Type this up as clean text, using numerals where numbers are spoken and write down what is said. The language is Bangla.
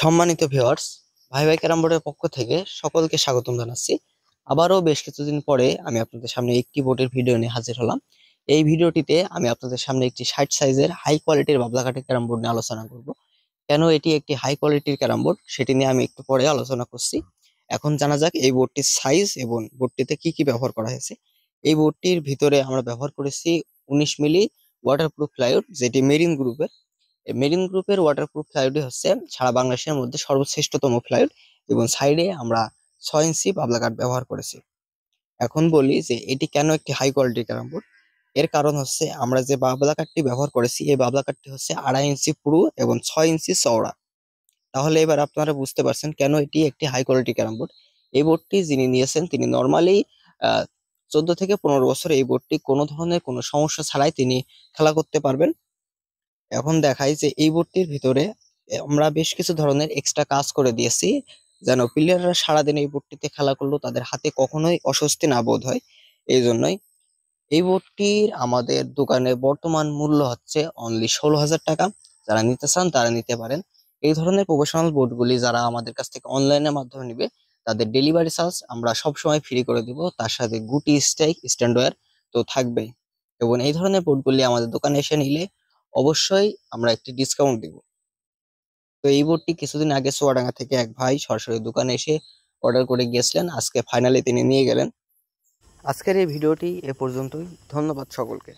সম্মানিত ভিউয়ার্স, ভাই ভাই ক্যারাম বোর্ডের পক্ষ থেকে সকলকে স্বাগতম জানাচ্ছি। আবারও বেশ কিছুদিন পরে আমি আপনাদের সামনে একটি বোর্ডের ভিডিও নিয়ে হাজির হলাম। এই ভিডিওটিতে আমি আপনাদের সামনে একটি 60 সাইজের হাই কোয়ালিটির বাবলাকাঠি ক্যারাম বোর্ড নিয়ে আলোচনা করব। কেন এটি একটি হাই কোয়ালিটির ক্যারাম বোর্ড সেটি নিয়ে আমি একটু পরে আলোচনা করছি। এখন জানা যাক এই বোর্ডটির সাইজ এবং বোর্ডটিতে কি কি ব্যবহার করা হয়েছে। এই বোর্ডটির ভিতরে আমরা ব্যবহার করেছি 19 মিলি ওয়াটারপ্রুফ প্লাইউড, যেটি মেরিন গ্রুপের। মেরিন গ্রুপের ওয়াটারপ্রুফ প্লাইউডই হচ্ছে সারা বাংলাদেশের মধ্যে সর্বশ্রেষ্ঠতম প্লাইউড, এবং সাইডে আমরা 6 ইঞ্চি পাবলা কাঠ ব্যবহার করেছি। এখন বলি যে এটি কেন একটি হাই কোয়ালিটি ক্যারাম বোর্ড। এর কারণ হচ্ছে আমরা যে বাবলা কাঠটি ব্যবহার করেছি এই বাবলা কাঠটি হচ্ছে 2.5 ইঞ্চি পুরু এবং 6 ইঞ্চি চওড়া। তাহলে এবার আপনারা বুঝতে পারছেন কেন এটি একটি হাই কোয়ালিটি ক্যারাম বোর্ড। এই বোর্ডটি যিনি নিয়েছেন তিনি নর্মালি 14 থেকে 15 বছর এই বোর্ডটি কোনো ধরনের কোনো সমস্যা ছাড়াই তিনি খেলা করতে পারবেন। এখন দেখাই যে এই বোর্ডটির ভিতরে আমরা বেশ কিছু ধরনের এক্সট্রা কাজ করে দিয়েছি, যেন প্লেয়াররা সারাদিন এই বোর্ডটিতে খেলা করলেও তাদের হাতে কখনোই অস্বস্তি না বোধ হয়। এই জন্যই এই বোর্ডটির আমাদের দোকানে বর্তমান মূল্য হচ্ছে অনলি 16,000 টাকা। যারা নিতে চান তারা নিতে পারেন। এই ধরনের প্রফেশনাল বোর্ডগুলি যারা আমাদের কাছ থেকে অনলাইনের মাধ্যমে নিবে তাদের ডেলিভারি চার্জ আমরা সবসময় ফ্রি করে দিব, তার সাথে গুটি স্ট্রাইক স্ট্যান্ডওয়্যার তো থাকবেই। এবং এই ধরনের বোর্ডগুলি আমাদের দোকানে এসে নিলে অবশ্যই আমরা একটি ডিসকাউন্ট দিব। তো এই বোর্ডটি কিছুদিন আগে চুয়াডাঙ্গা থেকে এক ভাই সরাসরি দোকানে এসে অর্ডার করে গিয়েছিলেন, আজকে ফাইনালি তিনি নিয়ে গেলেন। আজকের এই ভিডিওটি এ পর্যন্তই। ধন্যবাদ সকলকে।